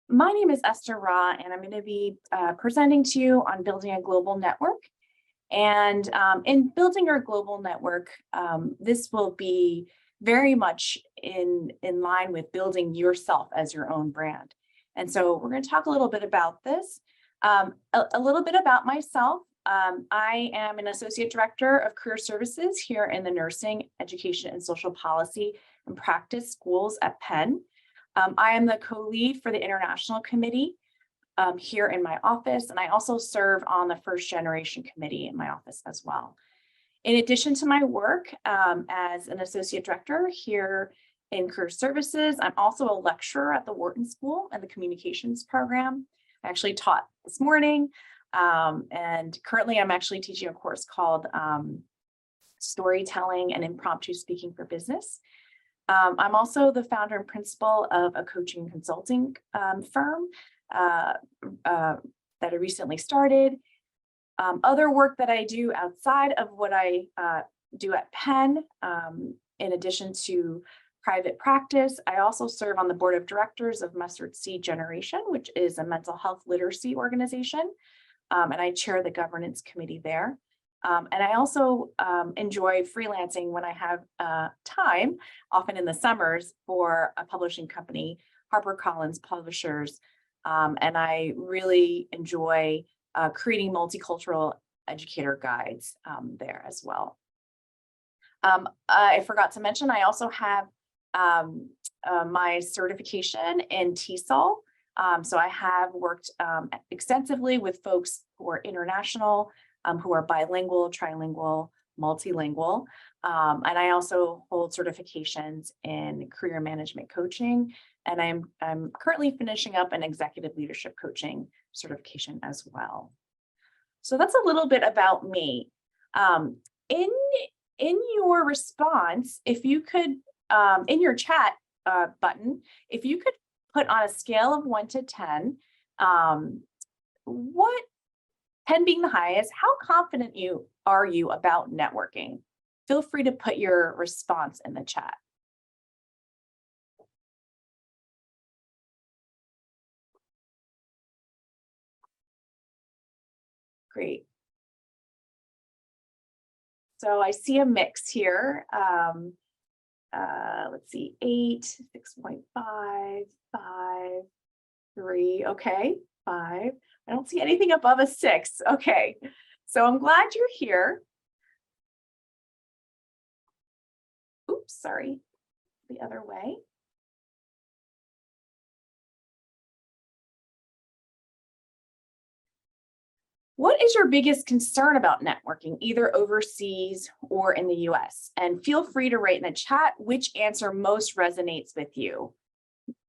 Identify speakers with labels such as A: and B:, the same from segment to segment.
A: My name is Esther Ra, and I'm going to be presenting to you on building a global network. And in building our global network, this will be very much in line with building yourself as your own brand. And so we're going to talk a little bit about this, a little bit about myself. I am an associate director of career services here in the nursing, education, and social policy and practice schools at Penn. I am the co-lead for the international committee here in my office, and I also serve on the first generation committee in my office as well. In addition to my work as an associate director here in career services, I'm also a lecturer at the Wharton School and the communications program. I actually taught this morning, and currently I'm actually teaching a course called Storytelling and Impromptu Speaking for Business. I'm also the founder and principal of a coaching and consulting firm that I recently started. Other work that I do outside of what I do at Penn, in addition to private practice, I also serve on the board of directors of Mustard Seed Generation, which is a mental health literacy organization, and I chair the governance committee there. And I also enjoy freelancing when I have time, often in the summers, for a publishing company, HarperCollins Publishers. And I really enjoy creating multicultural educator guides there as well. I forgot to mention, I also have my certification in TESOL. So I have worked extensively with folks who are international, who are bilingual, trilingual, multilingual. And I also hold certifications in career management coaching. And I'm currently finishing up an executive leadership coaching certification as well. So that's a little bit about me. In your response, if you could, in your chat button, if you could put on a scale of 1 to 10, what 10 being the highest, how confident are you about networking? Feel free to put your response in the chat. Great. So I see a mix here. Let's see, 8, 6.5, 5, 3, okay, 5. I don't see anything above a 6. Okay, so I'm glad you're here. Oops, sorry, the other way. What is your biggest concern about networking, either overseas or in the US? And feel free to write in the chat which answer most resonates with you.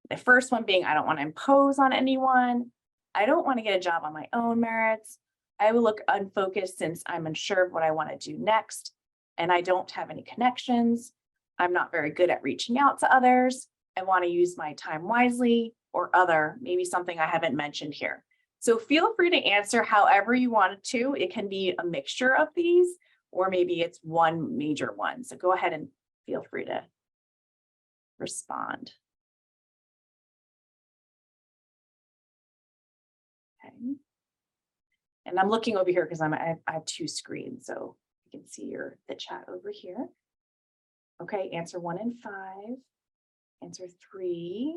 A: The first one being, I don't want to impose on anyone. I don't want to get a job on my own merits. I will look unfocused since I'm unsure of what I want to do next. And I don't have any connections. I'm not very good at reaching out to others. I want to use my time wisely, or other, maybe something I haven't mentioned here. So feel free to answer however you want to. It can be a mixture of these, or maybe it's one major one. So go ahead and feel free to respond. Okay. And I'm looking over here because I have 2 screens, so you can see the chat over here. Okay, answer 1 and 5. Answer 3.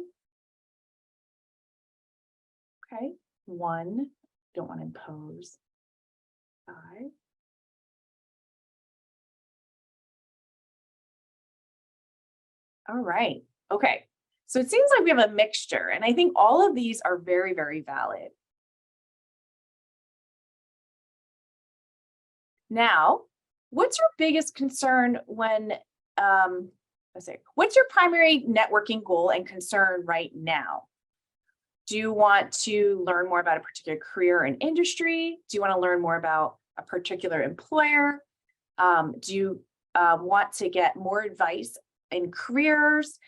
A: Okay, 1, don't want to impose. 5. All right, okay. So it seems like we have a mixture, and I think all of these are very, very valid. Now, what's your biggest concern when, what's your primary networking goal and concern right now? Do you want to learn more about a particular career and industry? Do you want to learn more about a particular employer? Do you want to get more advice in careers?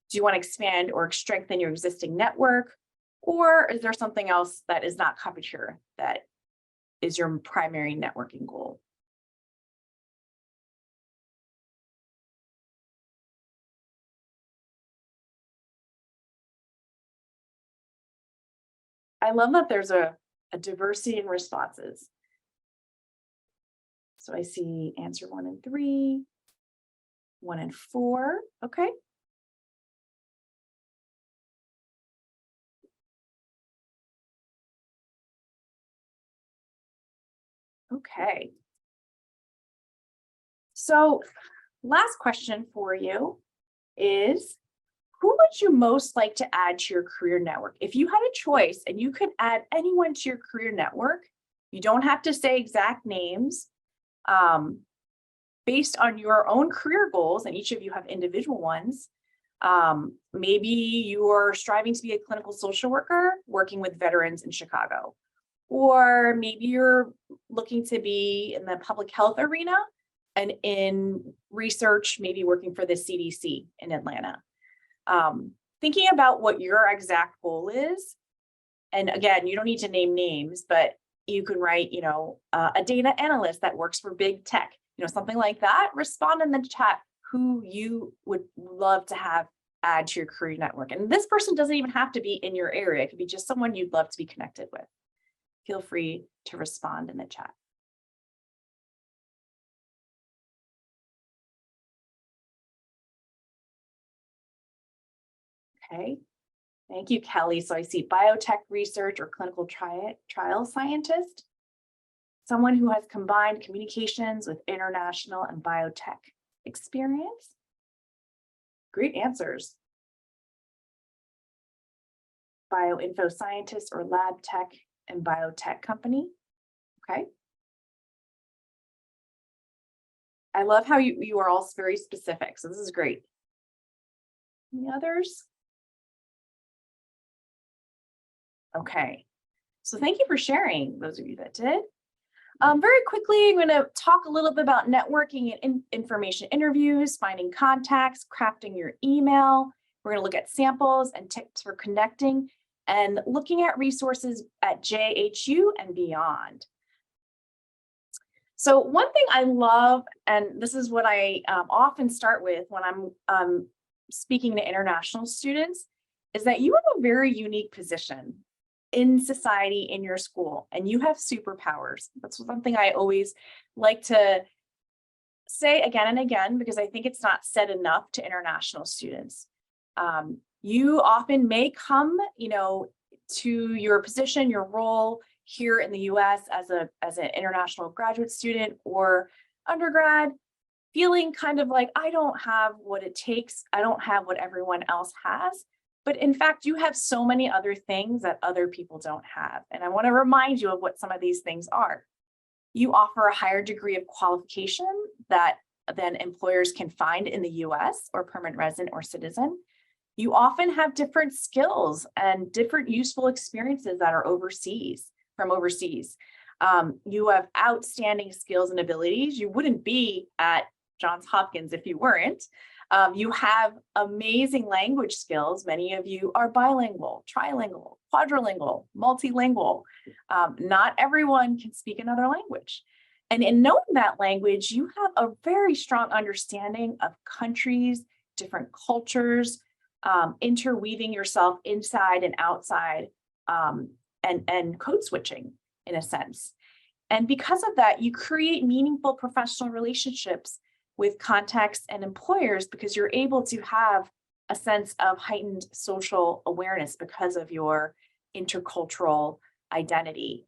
A: Do you want to expand or strengthen your existing network? Or is there something else that is not covered here that is your primary networking goal? I love that there's a diversity in responses. So I see answer 1 and 3, 1 and 4. Okay. Okay. So last question for you is, who would you most like to add to your career network? If you had a choice and you could add anyone to your career network, you don't have to say exact names. Based on your own career goals, and each of you have individual ones, maybe you're striving to be a clinical social worker working with veterans in Chicago, or maybe you're looking to be in the public health arena and in research, maybe working for the CDC in Atlanta. Thinking about what your exact goal is, and again, you don't need to name names, but you can write, a data analyst that works for big tech, something like that. Respond in the chat who you would love to have add to your career network. And this person doesn't even have to be in your area. It could be just someone you'd love to be connected with. Feel free to respond in the chat. Okay, thank you, Kelly. So I see biotech research or clinical trial scientist, someone who has combined communications with international and biotech experience. Great answers. Bioinfo scientist or lab tech and biotech company. Okay. I love how you are all very specific. So this is great. Any others? Okay. So thank you for sharing, those of you that did. Very quickly, I'm going to talk a little bit about networking and information interviews, finding contacts, crafting your email. We're going to look at samples and tips for connecting and looking at resources at JHU and beyond. So one thing I love, and this is what I often start with when I'm speaking to international students, is that you have a very unique position in society, in your school, and you have superpowers. That's something I always like to say again and again, because I think it's not said enough to international students. You often may come, to your position, your role here in the US as an international graduate student or undergrad, feeling kind of like, I don't have what it takes. I don't have what everyone else has. But in fact, you have so many other things that other people don't have. And I want to remind you of what some of these things are. You offer a higher degree of qualification than employers can find in the US or permanent resident or citizen. You often have different skills and different useful experiences that are from overseas. You have outstanding skills and abilities. You wouldn't be at Johns Hopkins if you weren't. You have amazing language skills. Many of you are bilingual, trilingual, quadrilingual, multilingual. Not everyone can speak another language. And in knowing that language, you have a very strong understanding of countries, different cultures, interweaving yourself inside and outside, and code switching in a sense. And because of that, you create meaningful professional relationships with contacts and employers because you're able to have a sense of heightened social awareness because of your intercultural identity.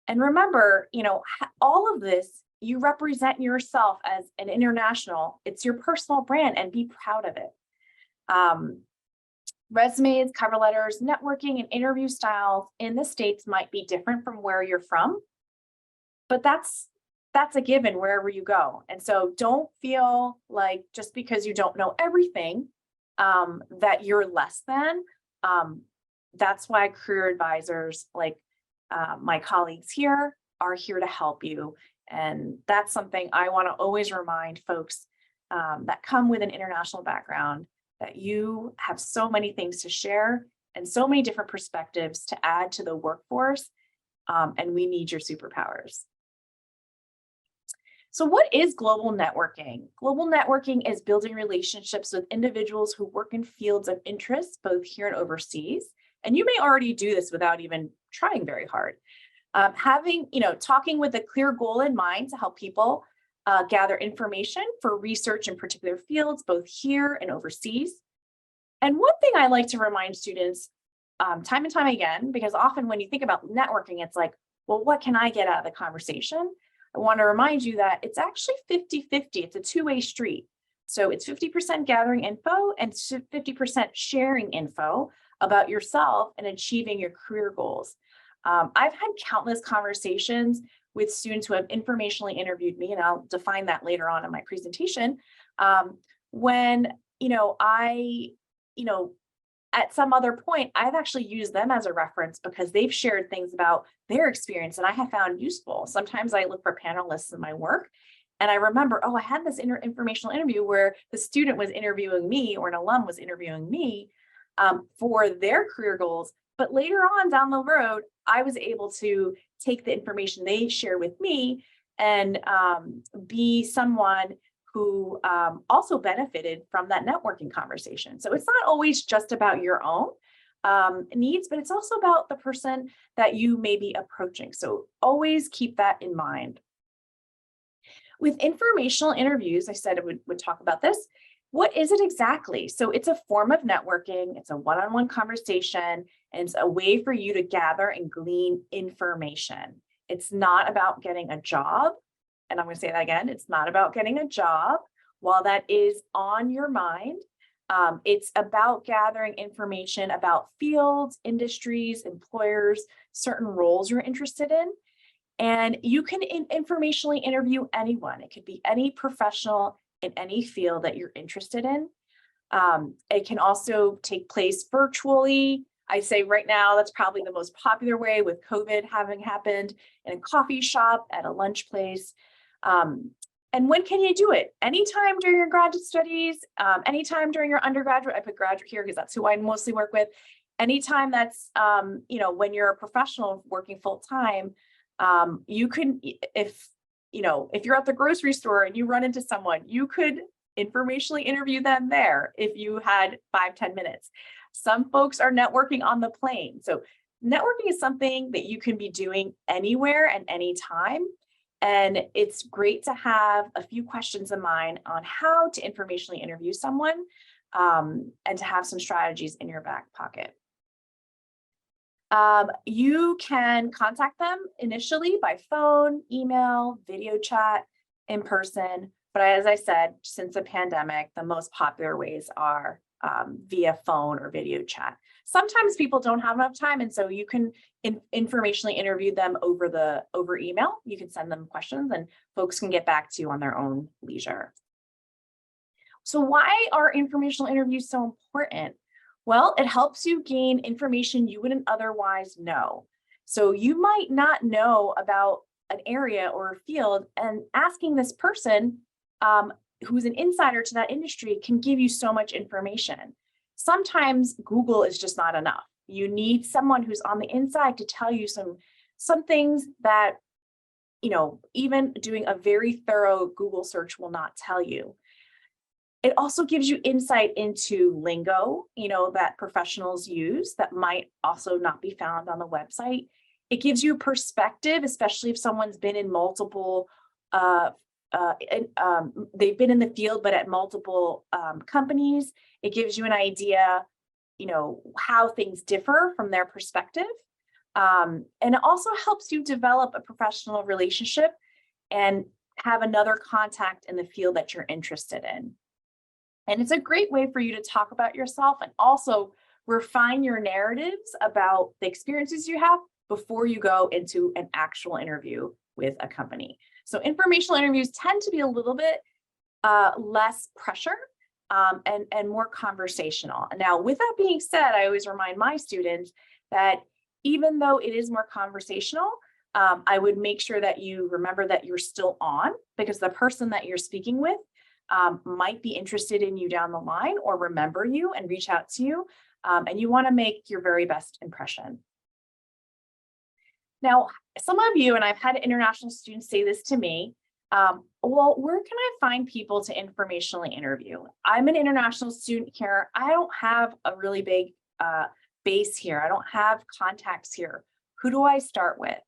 A: And remember, all of this, you represent yourself as an international. It's your personal brand, and be proud of it. Resumes, cover letters, networking, and interview styles in the States might be different from where you're from, but that's a given wherever you go. And so don't feel like just because you don't know everything, that you're less than. That's why career advisors like my colleagues here are here to help you. And that's something I want to always remind folks that come with an international background, that you have so many things to share and so many different perspectives to add to the workforce, and we need your superpowers. So what is global networking? Global networking is building relationships with individuals who work in fields of interest, both here and overseas, And you may already do this without even trying very hard. Talking with a clear goal in mind to help people gather information for research in particular fields, both here and overseas. And one thing I like to remind students time and time again, because often when you think about networking, it's like, well, what can I get out of the conversation? I want to remind you that it's actually 50-50. It's a two-way street. So it's 50% gathering info and 50% sharing info about yourself and achieving your career goals. I've had countless conversations with students who have informationally interviewed me, and I'll define that later on in my presentation. When, at some other point, I've actually used them as a reference because they've shared things about their experience and I have found useful. Sometimes I look for panelists in my work and I remember, oh, I had this informational interview where the student was interviewing me or an alum was interviewing me for their career goals. But later on down the road, I was able to take the information they share with me and be someone who also benefited from that networking conversation. So it's not always just about your own needs, but it's also about the person that you may be approaching. So always keep that in mind. With informational interviews, I said I would talk about this. What is it exactly? So it's a form of networking. It's a one-on-one conversation, and it's a way for you to gather and glean information. It's not about getting a job. And I'm going to say that again. It's not about getting a job. While that is on your mind, it's about gathering information about fields, industries, employers, certain roles you're interested in. And you can informationally interview anyone. It could be any professional in any field that you're interested in. It can also take place virtually. I say right now, that's probably the most popular way with COVID having happened in a coffee shop, at a lunch place. And when can you do it? Anytime during your graduate studies, anytime during your undergraduate. I put graduate here because that's who I mostly work with. Anytime that's, when you're a professional working full time, you can, if you're at the grocery store and you run into someone, you could informationally interview them there if you had 5-10 minutes. Some folks are networking on the plane. So networking is something that you can be doing anywhere and anytime. And it's great to have a few questions in mind on how to informationally interview someone and to have some strategies in your back pocket. You can contact them initially by phone, email, video chat, in person. But as I said, since the pandemic, the most popular ways are via phone or video chat. Sometimes people don't have enough time, and so you can informationally interview them over email. You can send them questions and folks can get back to you on their own leisure. So why are informational interviews so important? Well, it helps you gain information you wouldn't otherwise know. So you might not know about an area or a field, and asking this person who's an insider to that industry can give you so much information. Sometimes Google is just not enough. You need someone who's on the inside to tell you some things that, even doing a very thorough Google search will not tell you. It also gives you insight into lingo, that professionals use that might also not be found on the website. It gives you perspective, especially if someone's been in multiple, they've been in the field, but at multiple companies. It gives you an idea, how things differ from their perspective. And it also helps you develop a professional relationship and have another contact in the field that you're interested in. And it's a great way for you to talk about yourself and also refine your narratives about the experiences you have before you go into an actual interview with a company. So informational interviews tend to be a little bit less pressure and more conversational. Now, with that being said, I always remind my students that even though it is more conversational, I would make sure that you remember that you're still on, because the person that you're speaking with might be interested in you down the line or remember you and reach out to you. And you want to make your very best impression. Now, some of you, and I've had international students say this to me, well, where can I find people to informationally interview? I'm an international student here. I don't have a really big base here. I don't have contacts here. Who do I start with?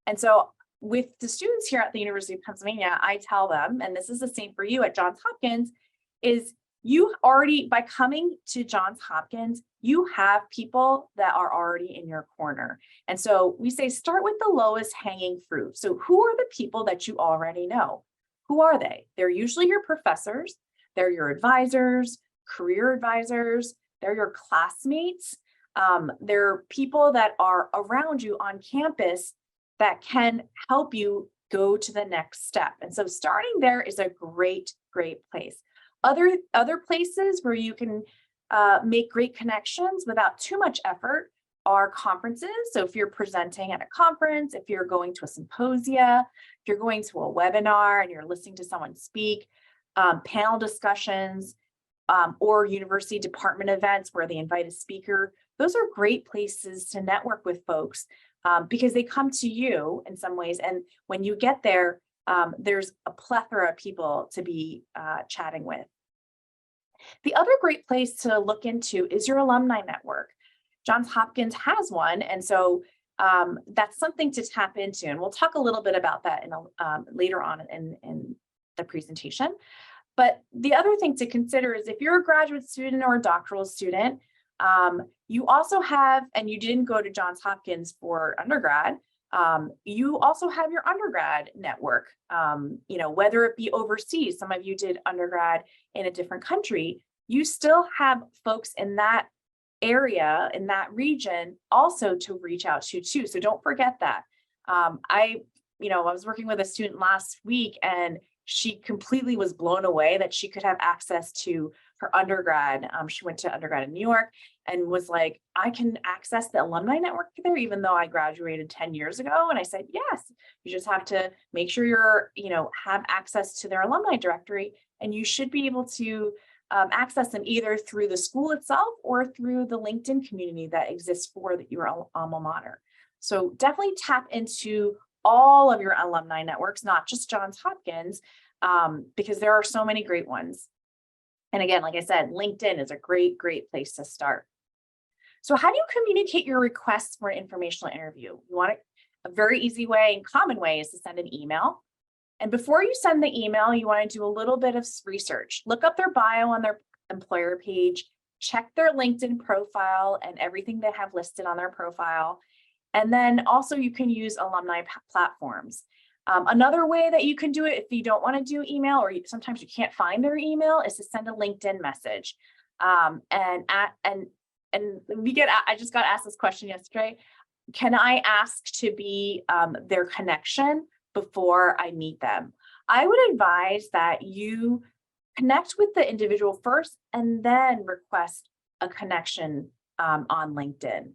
A: And so with the students here at the University of Pennsylvania, I tell them, and this is the same for you at Johns Hopkins, is you already, by coming to Johns Hopkins, you have people that are already in your corner. And so we say, start with the lowest hanging fruit. So who are the people that you already know? Who are they? They're usually your professors, they're your advisors, career advisors, they're your classmates. They're people that are around you on campus that can help you go to the next step. And so starting there is a great, great place. Other places where you can make great connections without too much effort are conferences. So if you're presenting at a conference, if you're going to a symposia, if you're going to a webinar and you're listening to someone speak, panel discussions, or university department events where they invite a speaker, those are great places to network with folks because they come to you in some ways. And when you get there, there's a plethora of people to be chatting with. The other great place to look into is your alumni network. Johns Hopkins has one, and so that's something to tap into. And we'll talk a little bit about that later on in the presentation. But the other thing to consider is if you're a graduate student or a doctoral student, you also have, and you didn't go to Johns Hopkins for undergrad, you also have your undergrad network, whether it be overseas, some of you did undergrad in a different country, you still have folks in that area, in that region, also to reach out to too. So don't forget that. I was working with a student last week and she completely was blown away that she could have access to her undergrad. She went to undergrad in New York and was like, I can access the alumni network there, even though I graduated 10 years ago. And I said, yes, you just have to make sure you're, have access to their alumni directory, and you should be able to access them either through the school itself or through the LinkedIn community that exists for your alma mater. So definitely tap into all of your alumni networks, not just Johns Hopkins, because there are so many great ones. And again, like I said, LinkedIn is a great, great place to start. So how do you communicate your requests for an informational interview? You want a very easy way and common way is to send an email. And before you send the email, you want to do a little bit of research. Look up their bio on their employer page, check their LinkedIn profile and everything they have listed on their profile. And then also you can use alumni platforms. Another way that you can do it if you don't want to do email or sometimes you can't find their email is to send a LinkedIn message. I just got asked this question yesterday. Can I ask to be their connection before I meet them? I would advise that you connect with the individual first and then request a connection on LinkedIn.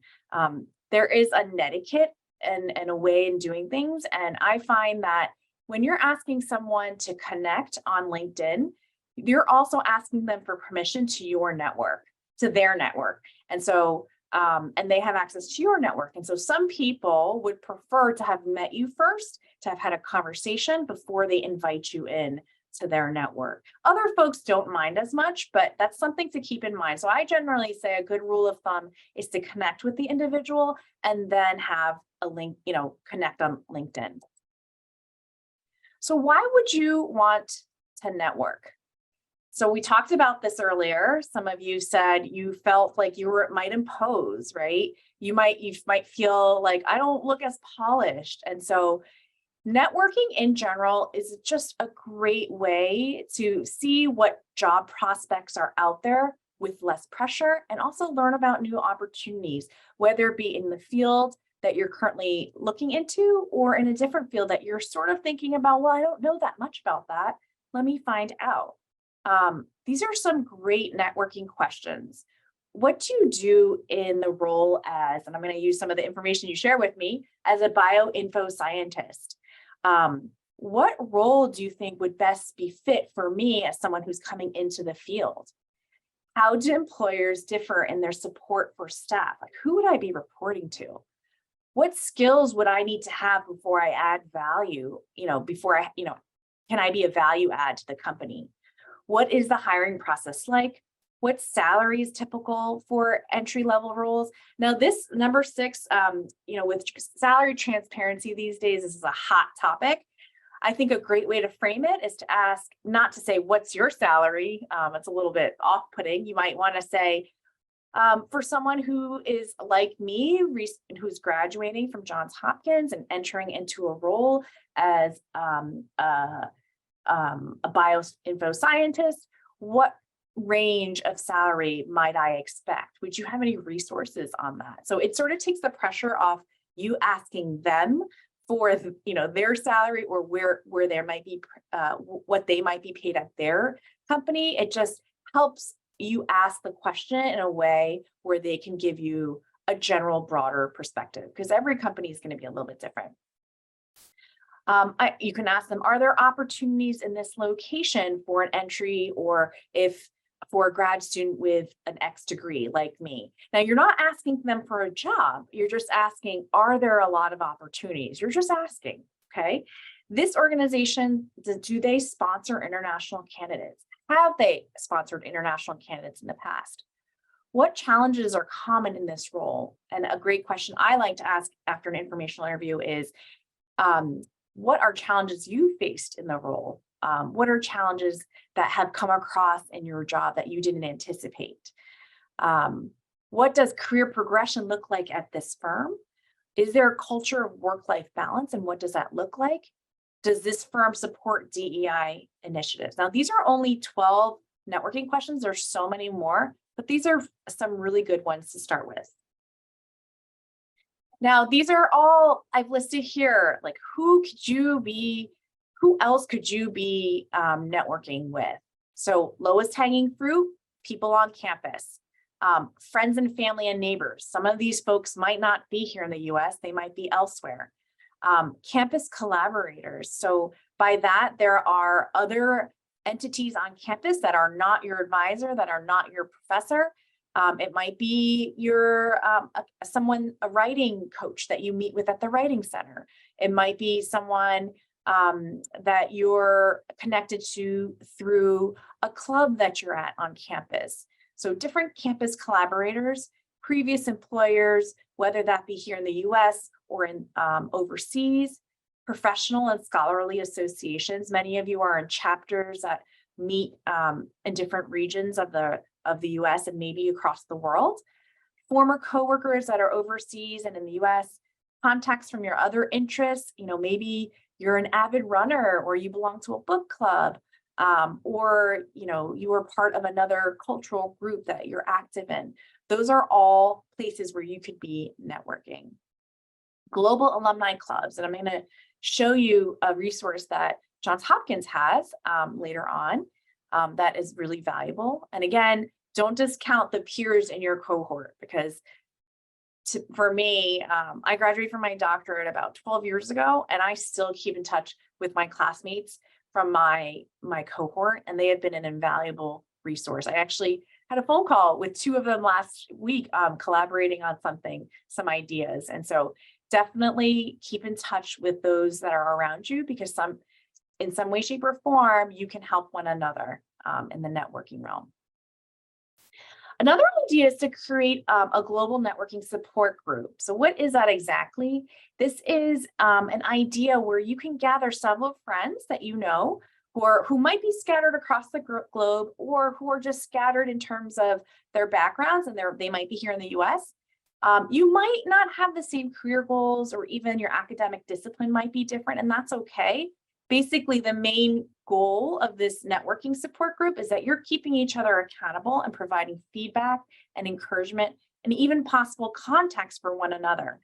A: There is a netiquette and a way in doing things. And I find that when you're asking someone to connect on LinkedIn, you're also asking them for permission to your network, to their network. And so, and they have access to your network. And so some people would prefer to have met you first, to have had a conversation before they invite you in to their network. Other folks don't mind as much, but that's something to keep in mind. So I generally say a good rule of thumb is to connect with the individual and then have a link, connect on LinkedIn. So why would you want to network? So we talked about this earlier. Some of you said you felt like might impose, right? You might feel like I don't look as polished. And so networking in general is just a great way to see what job prospects are out there with less pressure and also learn about new opportunities, whether it be in the field that you're currently looking into or in a different field that you're sort of thinking about, well, I don't know that much about that. Let me find out. These are some great networking questions. What do you do in the role as, and I'm going to use some of the information you share with me, as a bioinfo scientist? What role do you think would best be fit for me as someone who's coming into the field? How do employers differ in their support for staff? Like, who would I be reporting to? What skills would I need to have before I add value? Can I be a value add to the company? What is the hiring process like? What salary is typical for entry-level roles? Now, this number 6, with salary transparency these days, this is a hot topic. I think a great way to frame it is to ask, not to say, what's your salary? It's a little bit off-putting. You might want to say, for someone who is like me, who's graduating from Johns Hopkins and entering into a role as a bioinfo scientist, what range of salary might I expect? Would you have any resources on that? So it sort of takes the pressure off you asking them for their salary, or where there might be what they might be paid at their company. It just helps you ask the question in a way where they can give you a general, broader perspective, because every company is going to be a little bit different. You can ask them, are there opportunities in this location for an entry, or if for a grad student with an X degree like me? Now, you're not asking them for a job. You're just asking, are there a lot of opportunities? You're just asking, okay? This organization, do they sponsor international candidates? Have they sponsored international candidates in the past? What challenges are common in this role? And a great question I like to ask after an informational interview is, what are challenges you faced in the role? What are challenges that have come across in your job that you didn't anticipate? What does career progression look like at this firm? Is there a culture of work-life balance, and what does that look like? Does this firm support DEI initiatives? Now, these are only 12 networking questions. There's so many more, but these are some really good ones to start with. Now, these are all I've listed here. Like, who else could you be networking with? So lowest hanging fruit, people on campus, friends and family and neighbors. Some of these folks might not be here in the US, they might be elsewhere. Campus collaborators. So by that, there are other entities on campus that are not your advisor, that are not your professor. It might be your a writing coach that you meet with at the writing center. It might be someone that you're connected to through a club that you're at on campus. So different campus collaborators, previous employers, whether that be here in the US or in overseas, professional and scholarly associations. Many of you are in chapters that meet in different regions of the US and maybe across the world. Former coworkers that are overseas and in the US, contacts from your other interests, maybe you're an avid runner, or you belong to a book club, or you are part of another cultural group that you're active in. Those are all places where you could be networking. Global alumni clubs, and I'm going to show you a resource that Johns Hopkins has later on that is really valuable. And again, don't discount the peers in your cohort, because for me, I graduated from my doctorate about 12 years ago, and I still keep in touch with my classmates from my cohort, and they have been an invaluable resource. I actually had a phone call with 2 of them last week, collaborating on some ideas. And so definitely keep in touch with those that are around you, because in some way, shape, or form, you can help one another in the networking realm. Another idea is to create a global networking support group. So what is that exactly? This is an idea where you can gather several friends that you know who might be scattered across the globe, or who are just scattered in terms of their backgrounds, and they might be here in the US. You might not have the same career goals, or even your academic discipline might be different, and that's okay. Basically, the main goal of this networking support group is that you're keeping each other accountable and providing feedback and encouragement, and even possible contacts for one another.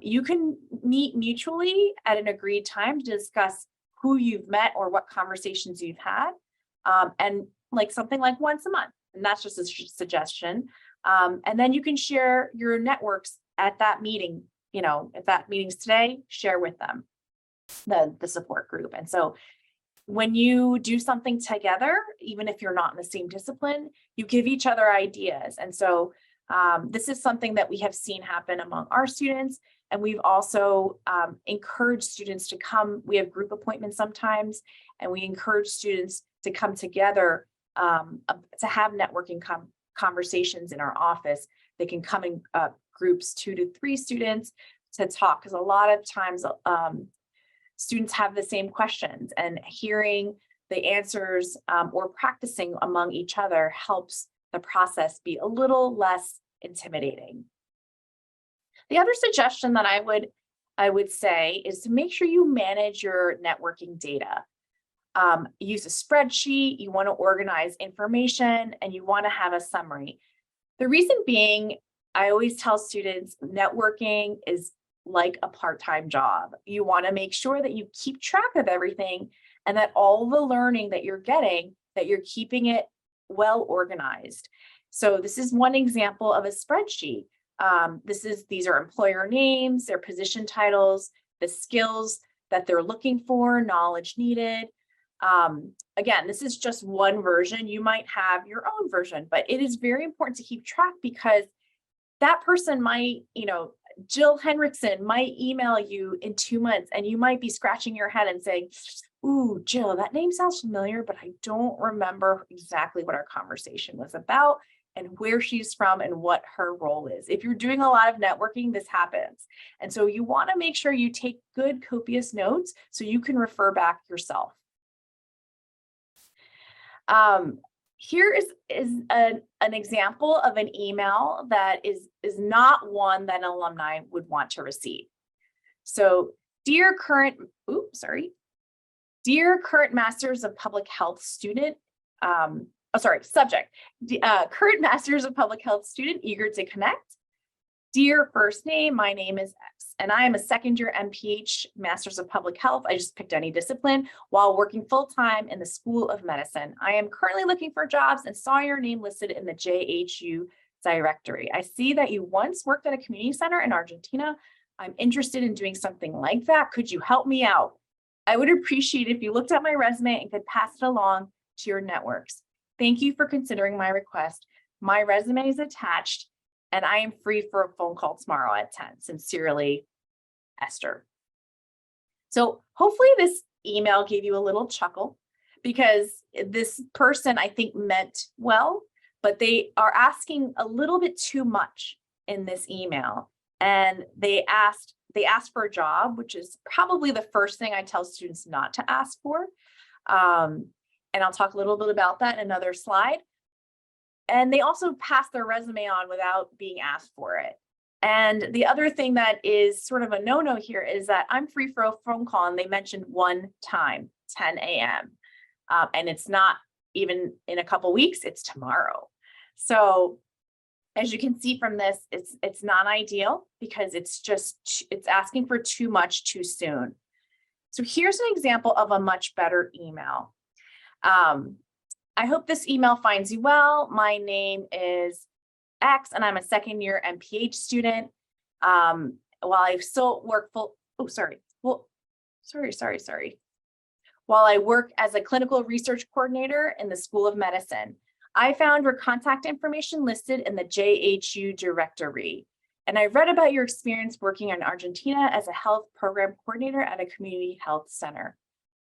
A: You can meet mutually at an agreed time to discuss who you've met or what conversations you've had, and something like once a month. And that's just a suggestion. And then you can share your networks at that meeting. If that meeting's today, share with them the support group. And so when you do something together, even if you're not in the same discipline, you give each other ideas. And so this is something that we have seen happen among our students. And we've also encouraged students to come. We have group appointments sometimes, and we encourage students to come together to have networking conversations in our office. They can come in groups 2 to 3 students to talk, because a lot of times students have the same questions, and hearing the answers or practicing among each other helps the process be a little less intimidating. The other suggestion that I would say is to make sure you manage your networking data. Use a spreadsheet, you want to organize information, and you want to have a summary. The reason being, I always tell students, networking is like a part-time job. You want to make sure that you keep track of everything, and that all the learning that you're getting, that you're keeping it well organized. So this is one example of a spreadsheet. These are employer names, their position titles, the skills that they're looking for, knowledge needed. Again, this is just one version. You might have your own version, but it is very important to keep track, because that person might, Jill Henriksen might email you in 2 months, and you might be scratching your head and saying, ooh, Jill, that name sounds familiar, but I don't remember exactly what our conversation was about and where she's from and what her role is. If you're doing a lot of networking, this happens. And so you want to make sure you take good, copious notes so you can refer back yourself. Here is an example of an email that is not one that an alumni would want to receive. So, dear current Masters of Public Health student, subject, current Masters of Public Health student eager to connect. Dear first name, my name is X, and I am a second-year MPH, Masters of Public Health. I just picked any discipline while working full-time in the School of Medicine. I am currently looking for jobs and saw your name listed in the JHU directory. I see that you once worked at a community center in Argentina. I'm interested in doing something like that. Could you help me out? I would appreciate if you looked at my resume and could pass it along to your networks. Thank you for considering my request. My resume is attached, and I am free for a phone call tomorrow at 10. Sincerely, Esther. So hopefully this email gave you a little chuckle, because this person, I think, meant well, but they are asking a little bit too much in this email. And they asked for a job, which is probably the first thing I tell students not to ask for. And I'll talk a little bit about that in another slide. And they also passed their resume on without being asked for it. And the other thing that is sort of a no-no here is that I'm free for a phone call, and they mentioned one time, 10 a.m. And it's not even in a couple weeks, it's tomorrow. So as you can see from this, it's not ideal, because it's asking for too much too soon. So here's an example of a much better email. I hope this email finds you well. My name is X, and I'm a second-year MPH student. While I still work While I work as a clinical research coordinator in the School of Medicine, I found your contact information listed in the JHU directory. And I read about your experience working in Argentina as a health program coordinator at a community health center.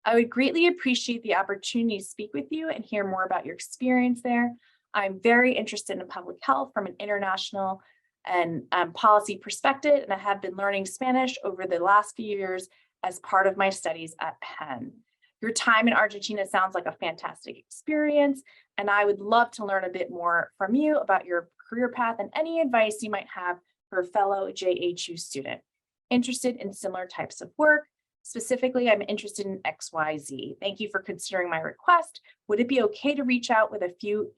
A: I would greatly appreciate the opportunity to speak with you and hear more about your experience there. I'm very interested in public health from an international and policy perspective, and I have been learning Spanish over the last few years as part of my studies at Penn. Your time in Argentina sounds like a fantastic experience, and I would love to learn a bit more from you about your career path and any advice you might have for a fellow JHU student interested in similar types of work. Specifically, I'm interested in XYZ. Thank you for considering my request. Would it be okay to reach out with a few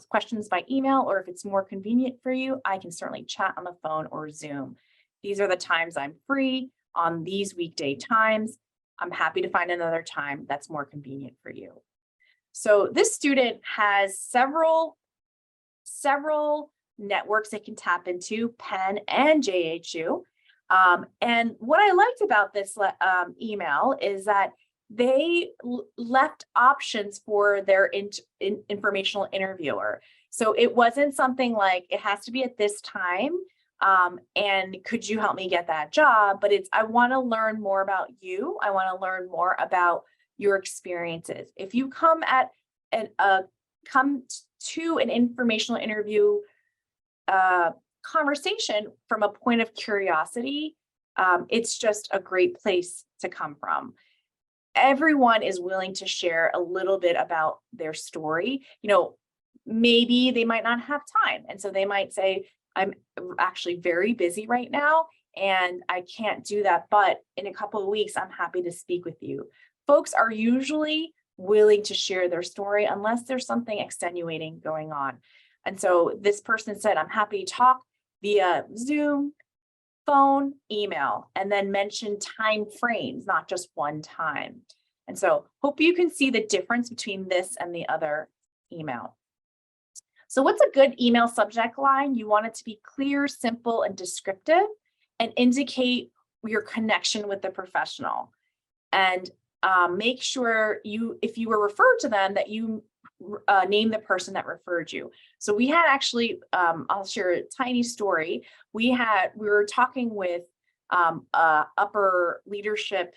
A: questions by email, or if it's more convenient for you, I can certainly chat on the phone or Zoom. These are the times I'm free on these weekday times. I'm happy to find another time that's more convenient for you. So this student has several networks they can tap into, Penn and JHU. And what I liked about this email is that they left options for their informational interviewer. So it wasn't something like, it has to be at this time, and could you help me get that job? But it's, I want to learn more about you. I want to learn more about your experiences. If you come at a come to an informational interview conversation from a point of curiosity, it's just a great place to come from. Everyone is willing to share a little bit about their story. Maybe they might not have time. And so they might say, I'm actually very busy right now and I can't do that, but in a couple of weeks, I'm happy to speak with you. Folks are usually willing to share their story unless there's something extenuating going on. And so this person said, I'm happy to talk via Zoom, phone, email, and then mention time frames, not just one time. And so hope you can see the difference between this and the other email. So what's a good email subject line? You want it to be clear, simple, and descriptive, and indicate your connection with the professional. And make sure if you were referred to them, that you name the person that referred you. So we had actually, I'll share a tiny story. We were talking with upper leadership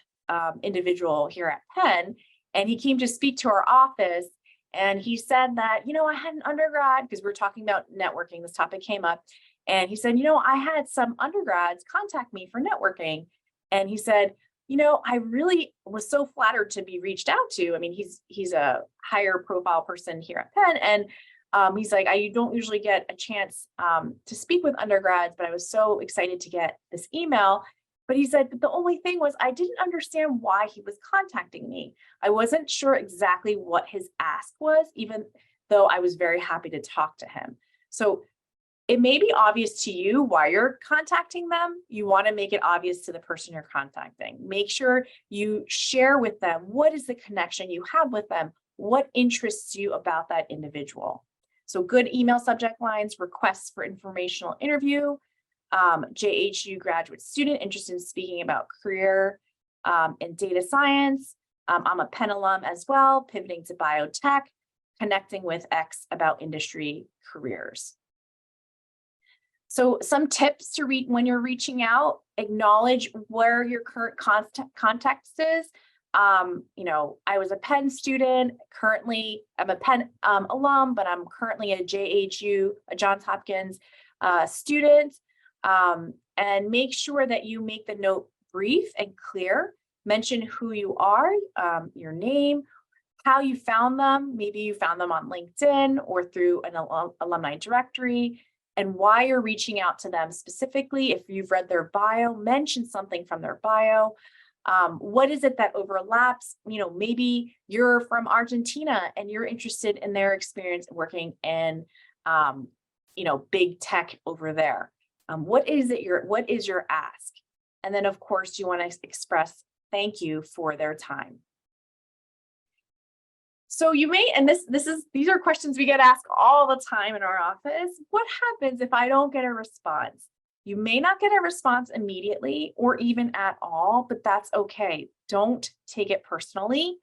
A: individual here at Penn, and he came to speak to our office. And he said that, I had an undergrad, because we were talking about networking, this topic came up. And he said, I had some undergrads contact me for networking. And he said, I really was so flattered to be reached out to. I mean, he's a higher profile person here at Penn. And he's like, I don't usually get a chance to speak with undergrads, but I was so excited to get this email. But he said, but the only thing was, I didn't understand why he was contacting me. I wasn't sure exactly what his ask was, even though I was very happy to talk to him. So it may be obvious to you why you're contacting them. You want to make it obvious to the person you're contacting. Make sure you share with them what is the connection you have with them, what interests you about that individual. So good email subject lines: requests for informational interview, JHU graduate student interested in speaking about career in data science. I'm a Penn alum as well, pivoting to biotech, connecting with X about industry careers. So some tips to read when you're reaching out: acknowledge where your current context is. I was a Penn student. Currently, I'm a Penn alum, but I'm currently a JHU, a Johns Hopkins student. And make sure that you make the note brief and clear. Mention who you are, your name, how you found them. Maybe you found them on LinkedIn or through an alumni directory, and why you're reaching out to them specifically. If you've read their bio, mention something from their bio. What is it that overlaps? Maybe you're from Argentina and you're interested in their experience working in, big tech over there. What is your ask? And then, of course, you want to express thank you for their time. So you may, and these are questions we get asked all the time in our office. What happens if I don't get a response? You may not get a response immediately or even at all, but that's okay. Don't take it personally,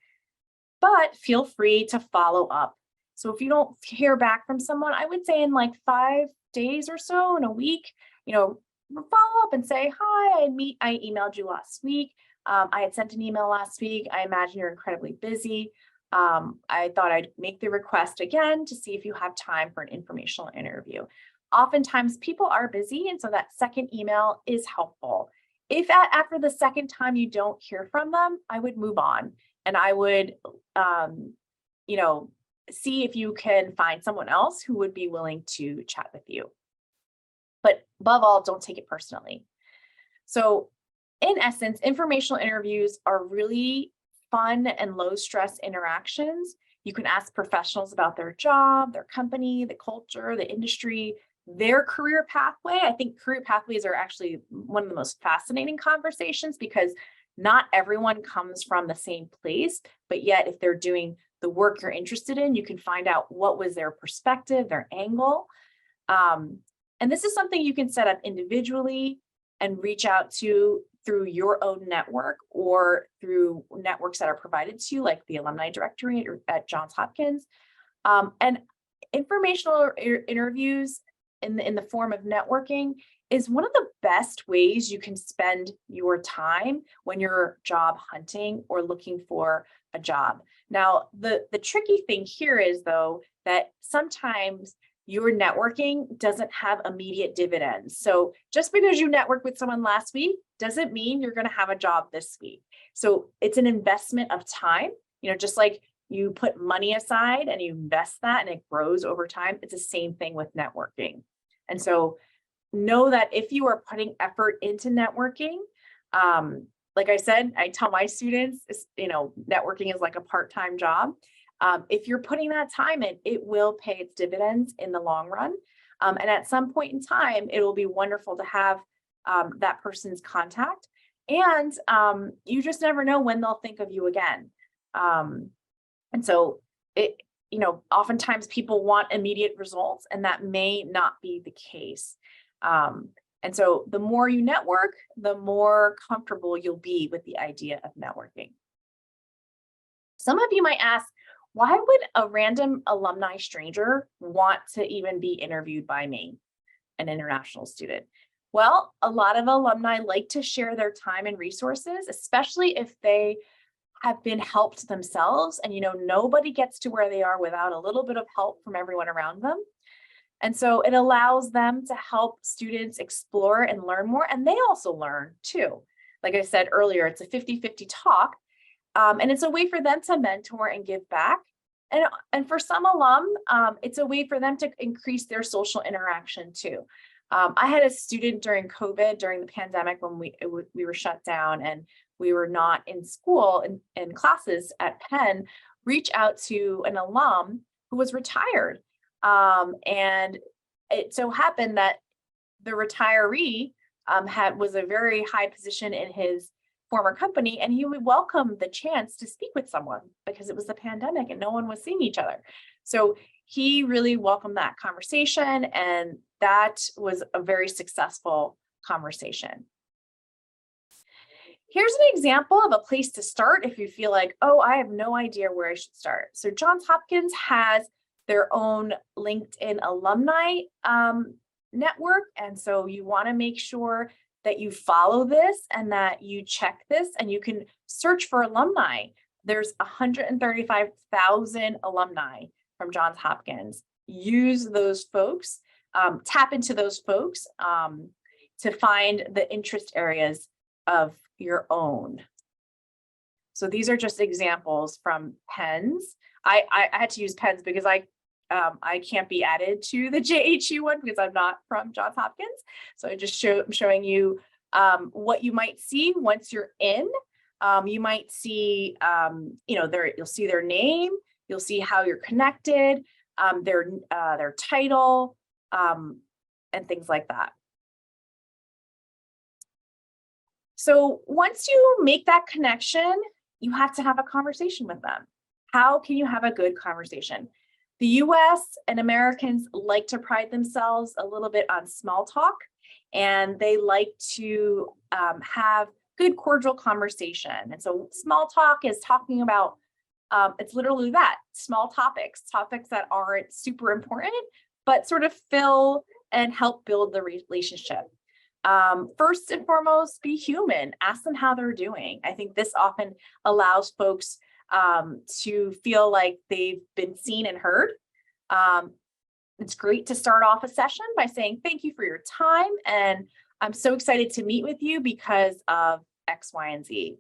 A: but feel free to follow up. So if you don't hear back from someone, I would say in like 5 days or so, in a week, follow up and say, hi, I emailed you last week. I had sent an email last week. I imagine you're incredibly busy. I thought I'd make the request again to see if you have time for an informational interview. Oftentimes people are busy, and so that second email is helpful. If after the second time you don't hear from them, I would move on, and I would, see if you can find someone else who would be willing to chat with you. But above all, don't take it personally. So in essence, informational interviews are really fun and low stress interactions. You can ask professionals about their job, their company, the culture, the industry, their career pathway. I think career pathways are actually one of the most fascinating conversations, because not everyone comes from the same place, but yet if they're doing the work you're interested in, you can find out what was their perspective, their angle. And this is something you can set up individually and reach out to through your own network or through networks that are provided to you, like the alumni directory at Johns Hopkins. And informational interviews in the form of networking is one of the best ways you can spend your time when you're job hunting or looking for a job. Now, the tricky thing here is, though, that sometimes your networking doesn't have immediate dividends. So just because you networked with someone last week doesn't mean you're going to have a job this week. So it's an investment of time, just like you put money aside and you invest that and it grows over time. It's the same thing with networking. And so know that if you are putting effort into networking, like I said, I tell my students, networking is like a part-time job. If you're putting that time in, it will pay its dividends in the long run. And at some point in time, it will be wonderful to have that person's contact. And you just never know when they'll think of you again. And so oftentimes people want immediate results, and that may not be the case. And so the more you network, the more comfortable you'll be with the idea of networking. Some of you might ask, why would a random alumni stranger want to even be interviewed by me, an international student? Well, a lot of alumni like to share their time and resources, especially if they have been helped themselves. And, nobody gets to where they are without a little bit of help from everyone around them. And so it allows them to help students explore and learn more. And they also learn too. Like I said earlier, it's a 50-50 talk. And it's a way for them to mentor and give back. And for some alum, it's a way for them to increase their social interaction too. I had a student during COVID, during the pandemic, when we were shut down and we were not in school in classes at Penn, reach out to an alum who was retired. And it so happened that the retiree was a very high position in his former company, and he would welcome the chance to speak with someone because it was the pandemic and no one was seeing each other. So he really welcomed that conversation, and that was a very successful conversation. Here's an example of a place to start if you feel like, oh, I have no idea where I should start. So Johns Hopkins has their own LinkedIn alumni network. And so you want to make sure that you follow this and that you check this, and you can search for alumni. There's 135,000 alumni from Johns Hopkins. Use those folks, tap into those folks to find the interest areas of your own. So these are just examples from Penn's. I had to use Penn's because I can't be added to the JHU one because I'm not from Johns Hopkins. So I just I'm showing you what you might see once you're in. You might see, you'll see their name, you'll see how you're connected, their title, and things like that. So once you make that connection, you have to have a conversation with them. How can you have a good conversation? The US and Americans like to pride themselves a little bit on small talk, and they like to have good, cordial conversation. And so small talk is talking about, it's literally that, small topics that aren't super important, but sort of fill and help build the relationship. First and foremost, be human. Ask them how they're doing. I think this often allows folks to feel like they've been seen and heard. It's great to start off a session by saying, thank you for your time, and I'm so excited to meet with you because of X, Y, and Z.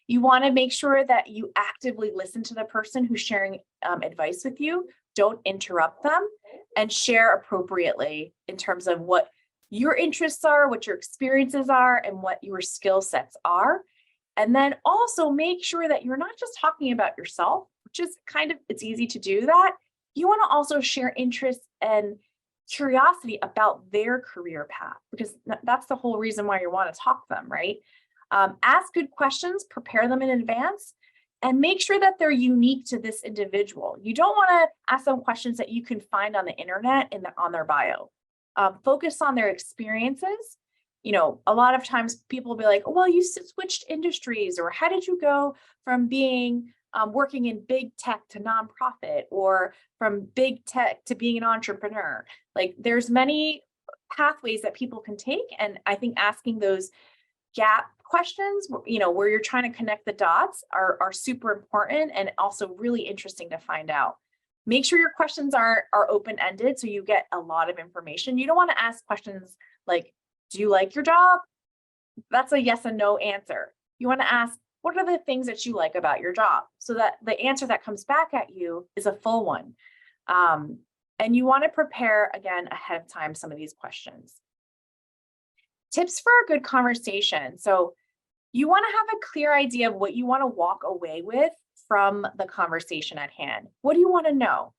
A: You want to make sure that you actively listen to the person who's sharing advice with you. Don't interrupt them, and share appropriately in terms of what your interests are, what your experiences are, and what your skill sets are. And then also make sure that you're not just talking about yourself, which is it's easy to do that. You want to also share interest and curiosity about their career path, because that's the whole reason why you want to talk to them, right? Ask good questions, prepare them in advance, and make sure that they're unique to this individual. You don't want to ask them questions that you can find on the internet on their bio. Focus on their experiences. A lot of times people will be like, oh, well, you switched industries, or how did you go from being working in big tech to nonprofit, or from big tech to being an entrepreneur. Like there's many pathways that people can take. And I think asking those gap questions, where you're trying to connect the dots are super important and also really interesting to find out. Make sure your questions are open-ended so you get a lot of information. You don't want to ask questions like, do you like your job? That's a yes and no answer. You want to ask, what are the things that you like about your job? So that the answer that comes back at you is a full one. And you want to prepare, again, ahead of time, some of these questions. Tips for a good conversation. So you want to have a clear idea of what you want to walk away with from the conversation at hand. What do you want to know?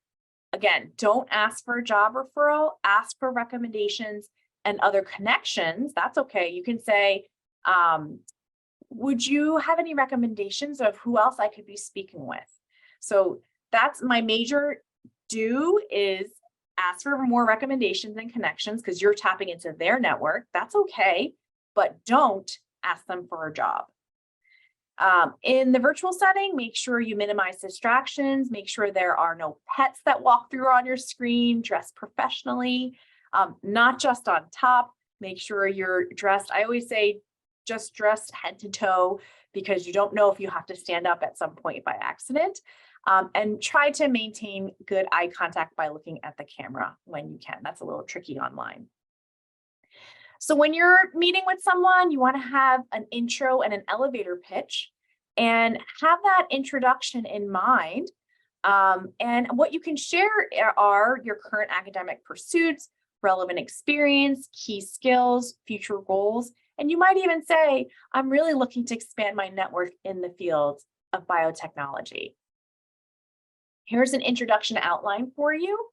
A: Again, don't ask for a job referral, ask for recommendations and other connections. That's okay. You can say, would you have any recommendations of who else I could be speaking with? So that's my major do, is ask for more recommendations and connections because you're tapping into their network. That's okay, but don't ask them for a job. In the virtual setting, make sure you minimize distractions, make sure there are no pets that walk through on your screen, dress professionally, not just on top, make sure you're dressed. I always say just dress head to toe because you don't know if you have to stand up at some point by accident. And try to maintain good eye contact by looking at the camera when you can. That's a little tricky online. So when you're meeting with someone, you want to have an intro and an elevator pitch and have that introduction in mind. And what you can share are your current academic pursuits, relevant experience, key skills, future goals. And you might even say, I'm really looking to expand my network in the field of biotechnology. Here's an introduction outline for you.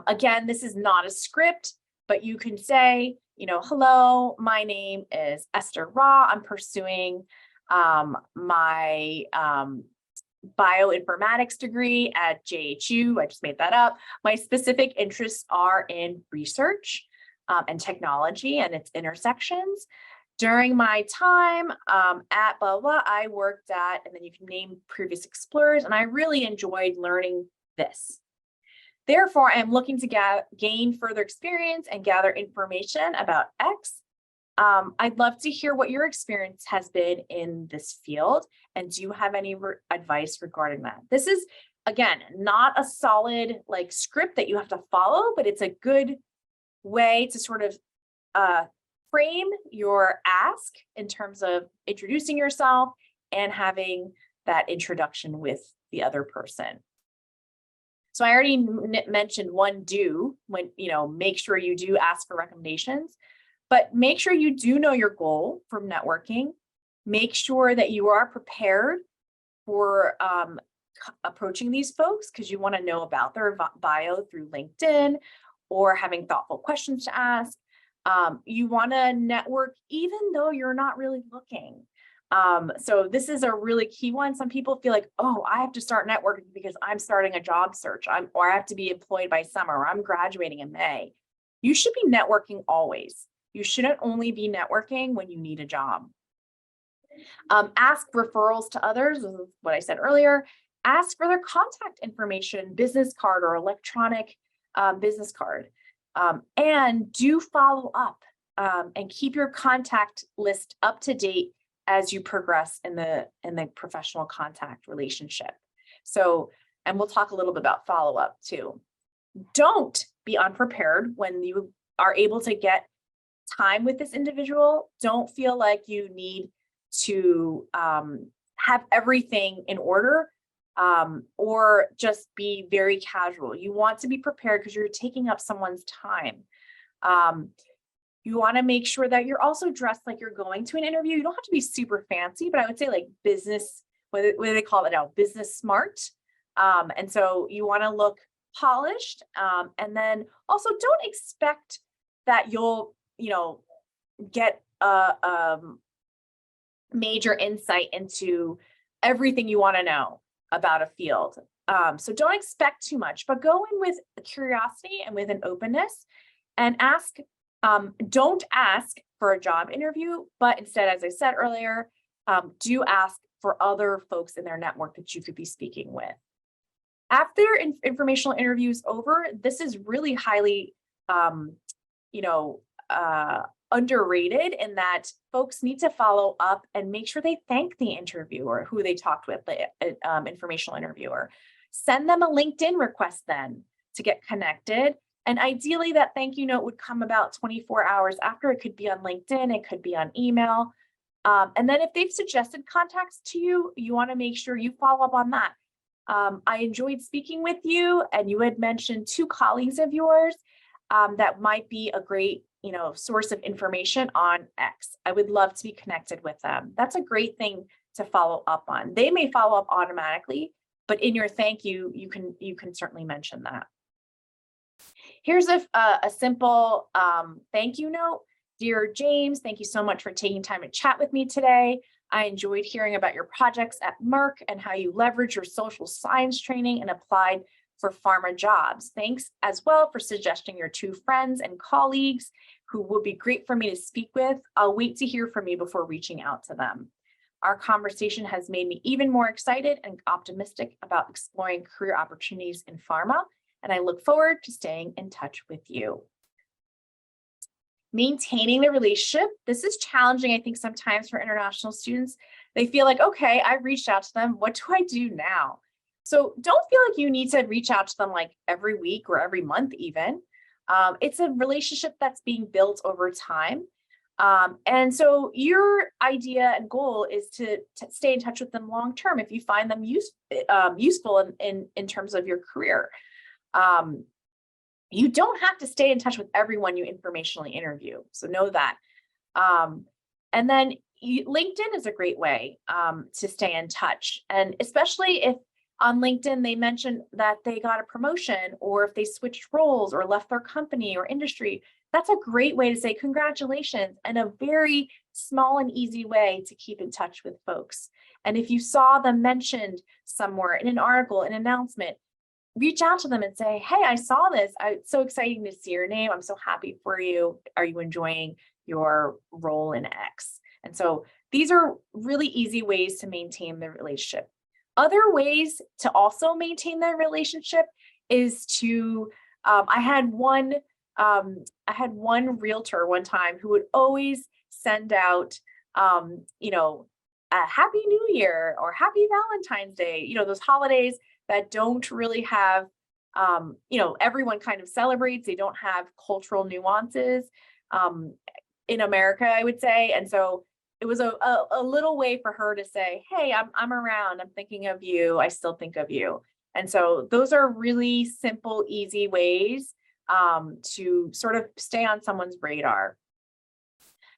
A: Again, this is not a script, but you can say, hello, my name is Esther Ra. I'm pursuing my bioinformatics degree at JHU. I just made that up. My specific interests are in research and technology and its intersections. During my time at blah, blah, I worked at, and then you can name previous explorers, and I really enjoyed learning this. Therefore, I am looking to gain further experience and gather information about X. I'd love to hear what your experience has been in this field, and do you have any advice regarding that? This is, again, not a solid script that you have to follow, but it's a good way to sort of frame your ask in terms of introducing yourself and having that introduction with the other person. So I already mentioned one do, when, make sure you do ask for recommendations, but make sure you do know your goal from networking. Make sure that you are prepared for approaching these folks because you want to know about their bio through LinkedIn or having thoughtful questions to ask. You want to network even though you're not really looking. So this is a really key one. Some people feel like, oh, I have to start networking because I'm starting a job search, or I have to be employed by summer, or I'm graduating in May. You should be networking always. You shouldn't only be networking when you need a job. Ask referrals to others, this is what I said earlier. Ask for their contact information, business card or electronic business card. And do follow up and keep your contact list up to date as you progress in the professional contact relationship. So, and we'll talk a little bit about follow up too. Don't be unprepared when you are able to get time with this individual. Don't feel like you need to have everything in order or just be very casual. You want to be prepared because you're taking up someone's time. You want to make sure that you're also dressed like you're going to an interview. You don't have to be super fancy, but I would say business, what do they call it now? Business smart. And so you want to look polished. And then also don't expect that you'll, get a major insight into everything you want to know about a field. So don't expect too much, but go in with curiosity and with an openness and ask. Don't ask for a job interview, but instead, as I said earlier, do ask for other folks in their network that you could be speaking with. After informational interviews over, this is really highly, underrated in that folks need to follow up and make sure they thank the interviewer who they talked with, the informational interviewer. Send them a LinkedIn request then to get connected. And ideally, that thank you note would come about 24 hours after. It could be on LinkedIn, it could be on email. And then if they've suggested contacts to you, you want to make sure you follow up on that. I enjoyed speaking with you, and you had mentioned 2 colleagues of yours that might be a great, source of information on X. I would love to be connected with them. That's a great thing to follow up on. They may follow up automatically, but in your thank you, you can certainly mention that. Here's a simple thank you note. Dear James, thank you so much for taking time to chat with me today. I enjoyed hearing about your projects at Merck and how you leverage your social science training and applied for pharma jobs. Thanks as well for suggesting your 2 friends and colleagues who would be great for me to speak with. I'll wait to hear from you before reaching out to them. Our conversation has made me even more excited and optimistic about exploring career opportunities in pharma, and I look forward to staying in touch with you. Maintaining the relationship. This is challenging, I think, sometimes for international students. They feel like, okay, I reached out to them. What do I do now? So don't feel like you need to reach out to them like every week or every month even. It's a relationship that's being built over time. And so your idea and goal is to stay in touch with them long term if you find them useful in terms of your career. You don't have to stay in touch with everyone you informationally interview. So know that. And then LinkedIn is a great way to stay in touch. And especially if on LinkedIn, they mentioned that they got a promotion, or if they switched roles or left their company or industry, that's a great way to say congratulations, and a very small and easy way to keep in touch with folks. And if you saw them mentioned somewhere in an article, an announcement, reach out to them and say, hey, I saw this. It's so exciting to see your name. I'm so happy for you. Are you enjoying your role in X? And so these are really easy ways to maintain the relationship. Other ways to also maintain that relationship is to, I had one realtor one time who would always send out, a Happy New Year or Happy Valentine's Day, those holidays that don't really have, everyone kind of celebrates. They don't have cultural nuances in America, I would say. And so it was a little way for her to say, hey, I'm around, I'm thinking of you, I still think of you. And so those are really simple, easy ways to sort of stay on someone's radar.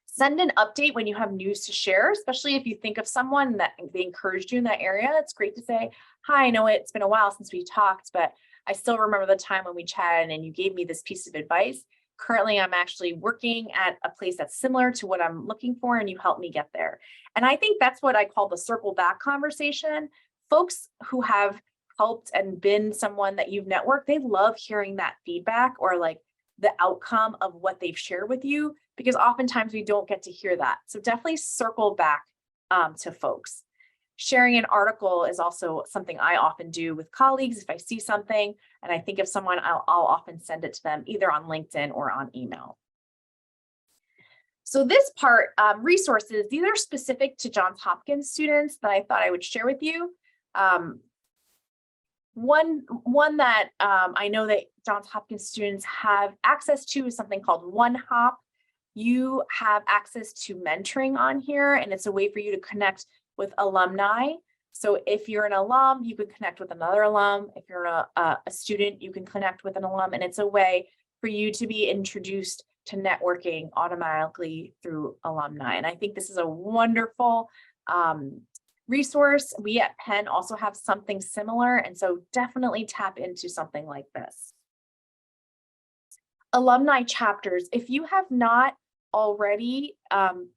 A: Send an update when you have news to share, especially if you think of someone that they encouraged you in that area. It's great to say, hi, I know it's been a while since we talked, but I still remember the time when we chatted and you gave me this piece of advice. Currently, I'm actually working at a place that's similar to what I'm looking for, and you helped me get there. And I think that's what I call the circle back conversation. Folks who have helped and been someone that you've networked, they love hearing that feedback or like the outcome of what they've shared with you, because oftentimes we don't get to hear that. So definitely circle back to folks. Sharing an article is also something I often do with colleagues. If I see something and I think of someone, I'll often send it to them either on LinkedIn or on email. So this part, resources, these are specific to Johns Hopkins students that I thought I would share with you. One that I know that Johns Hopkins students have access to is something called OneHop. You have access to mentoring on here, and it's a way for you to connect with alumni. So if you're an alum, you can connect with another alum. If you're a student, you can connect with an alum, and it's a way for you to be introduced to networking automatically through alumni. And I think this is a wonderful resource. We at Penn also have something similar, and so definitely tap into something like this. Alumni chapters. If you have not already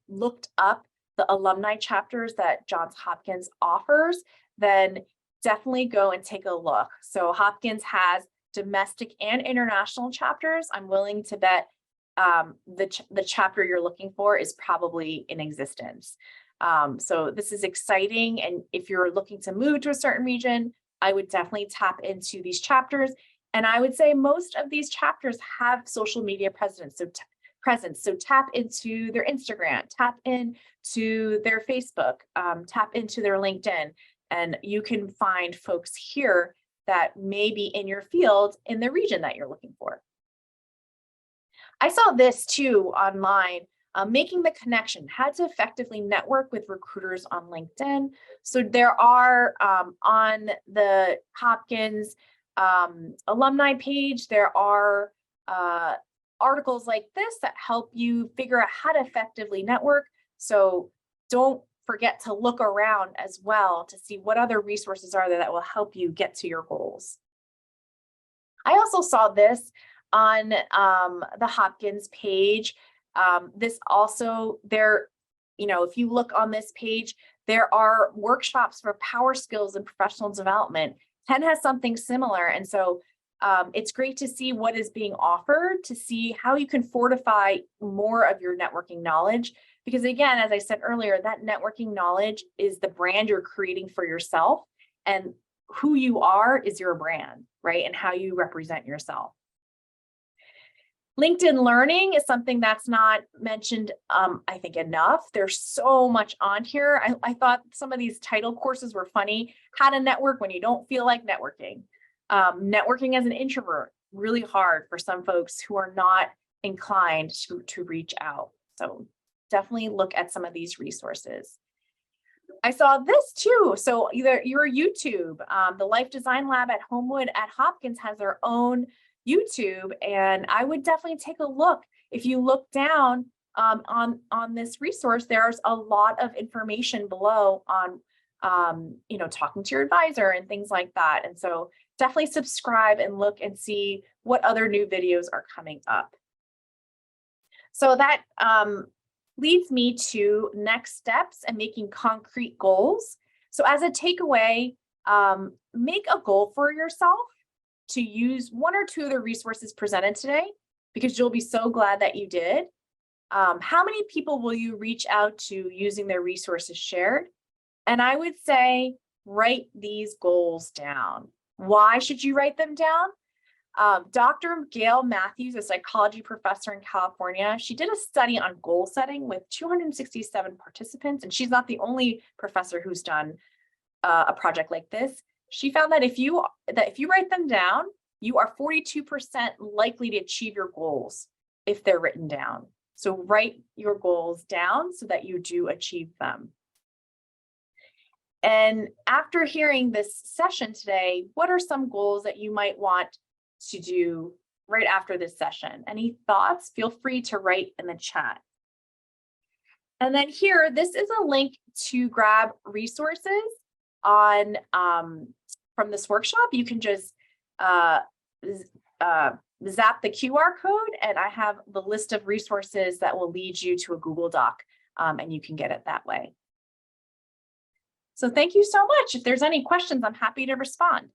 A: looked up the alumni chapters that Johns Hopkins offers, then definitely go and take a look. So Hopkins has domestic and international chapters. I'm willing to bet the chapter you're looking for is probably in existence. So this is exciting. And if you're looking to move to a certain region, I would definitely tap into these chapters. And I would say most of these chapters have social media presence. So tap into their Instagram, tap into their Facebook, tap into their LinkedIn, and you can find folks here that may be in your field in the region that you're looking for. I saw this too online, making the connection, how to effectively network with recruiters on LinkedIn. So there are on the Hopkins alumni page, there are articles like this that help you figure out how to effectively network. So don't forget to look around as well to see what other resources are there that will help you get to your goals. I also saw this on the Hopkins page. This also, if you look on this page, there are workshops for power skills and professional development. Penn has something similar. And so it's great to see what is being offered, to see how you can fortify more of your networking knowledge. Because again, as I said earlier, that networking knowledge is the brand you're creating for yourself, and who you are is your brand, right? And how you represent yourself. LinkedIn Learning is something that's not mentioned, I think, enough. There's so much on here. I thought some of these title courses were funny. How to network when you don't feel like networking. Networking as an introvert, really hard for some folks who are not inclined to reach out. So definitely look at some of these resources. I saw this too. So either your YouTube, the Life Design Lab at Homewood at Hopkins has their own YouTube, and I would definitely take a look. If you look down on this resource, there's a lot of information below on talking to your advisor and things like that. And so definitely subscribe and look and see what other new videos are coming up. So that leads me to next steps and making concrete goals. So as a takeaway, make a goal for yourself to use one or two of the resources presented today, because you'll be so glad that you did. How many people will you reach out to using their resources shared? And I would say, write these goals down. Why should you write them down? Dr. Gail Matthews, a psychology professor in California, she did a study on goal setting with 267 participants, and she's not the only professor who's done a project like this. She found that if you write them down, you are 42% likely to achieve your goals if they're written down. So write your goals down so that you do achieve them. And after hearing this session today, what are some goals that you might want to do right after this session? Any thoughts? Feel free to write in the chat. And then here, this is a link to grab resources on from this workshop. You can just zap the QR code, and I have the list of resources that will lead you to a Google Doc, and you can get it that way. So thank you so much. If there's any questions, I'm happy to respond.